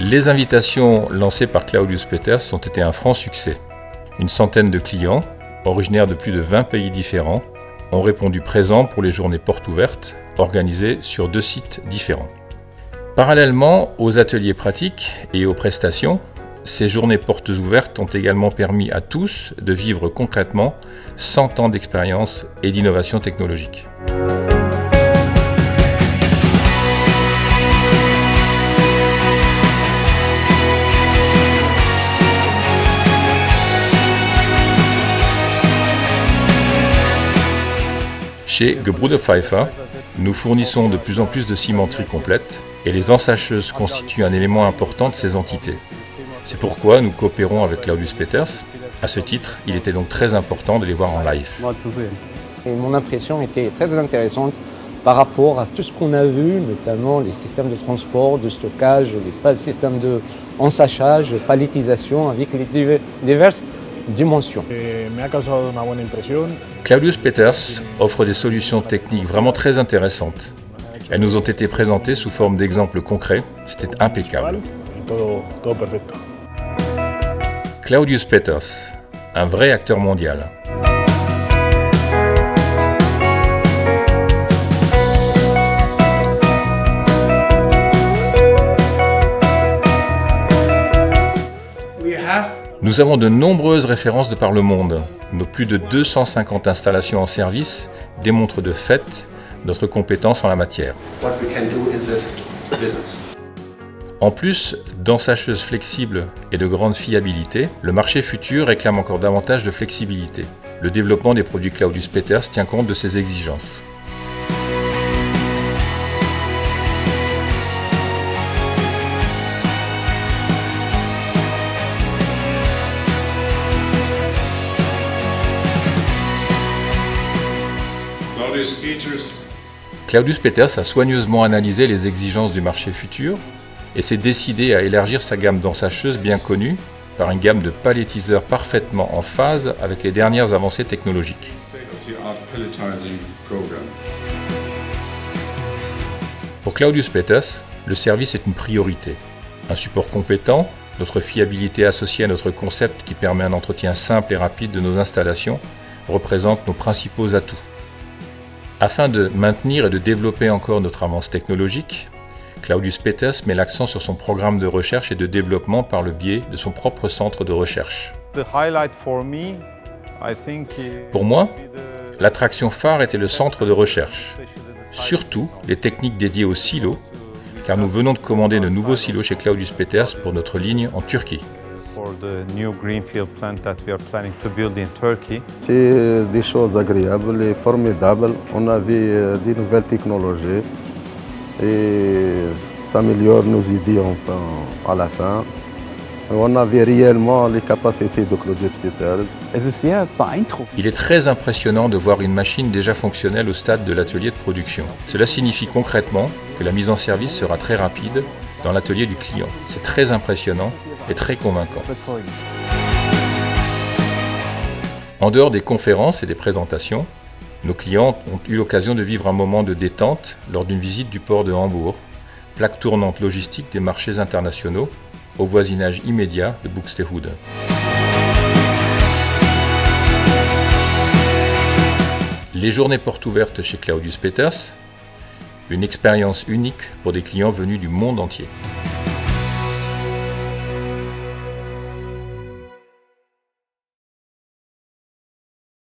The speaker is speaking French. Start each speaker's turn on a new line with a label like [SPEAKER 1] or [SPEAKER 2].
[SPEAKER 1] Les invitations lancées par Claudius Peters ont été un franc succès. Une centaine de clients, originaires de plus de 20 pays différents, ont répondu présents pour les journées portes ouvertes, organisées sur 2 sites différents. Parallèlement aux ateliers pratiques et aux prestations, ces journées portes ouvertes ont également permis à tous de vivre concrètement 100 ans d'expérience et d'innovation technologique. Chez Gebrüder Pfeiffer, nous fournissons de plus en plus de cimenterie complète et les ensacheuses constituent un élément important de ces entités. C'est pourquoi nous coopérons avec Claudius Peters. À ce titre, il était donc très important de les voir en live.
[SPEAKER 2] Et mon impression était très intéressante par rapport à tout ce qu'on a vu, notamment les systèmes de transport, de stockage, les systèmes d'ensachage, de palettisation avec les diverses dimensions.
[SPEAKER 1] Claudius Peters offre des solutions techniques vraiment très intéressantes. Elles nous ont été présentées sous forme d'exemples concrets. C'était impeccable. Claudius Peters, un vrai acteur mondial. Nous avons de nombreuses références de par le monde. Nos plus de 250 installations en service démontrent de fait notre compétence en la matière. En plus d'ensacheuses flexibles et de grande fiabilité, le marché futur réclame encore davantage de flexibilité. Le développement des produits Claudius Peters tient compte de ces exigences. Claudius Peters a soigneusement analysé les exigences du marché futur et s'est décidé à élargir sa gamme d'ensacheuses bien connue par une gamme de palettiseurs parfaitement en phase avec les dernières avancées technologiques. Pour Claudius Peters, le service est une priorité. Un support compétent, notre fiabilité associée à notre concept qui permet un entretien simple et rapide de nos installations représentent nos principaux atouts. Afin de maintenir et de développer encore notre avance technologique, Claudius Peters met l'accent sur son programme de recherche et de développement par le biais de son propre centre de recherche. Pour moi, l'attraction phare était le centre de recherche, surtout les techniques dédiées aux silos, car nous venons de commander de nouveaux silos chez Claudius Peters pour notre ligne en Turquie.
[SPEAKER 3] C'est des choses agréables et formidables. On avait des nouvelles technologies et ça améliore nos idées à la fin. On avait réellement les capacités de Claudius Peters.
[SPEAKER 1] Il est très impressionnant de voir une machine déjà fonctionnelle au stade de l'atelier de production. Cela signifie concrètement que la mise en service sera très rapide dans l'atelier du client. C'est très impressionnant et très convaincant. En dehors des conférences et des présentations, nos clients ont eu l'occasion de vivre un moment de détente lors d'une visite du port de Hambourg, plaque tournante logistique des marchés internationaux, au voisinage immédiat de Buxtehude. Les journées portes ouvertes chez Claudius Peters, une expérience unique pour des clients venus du monde entier.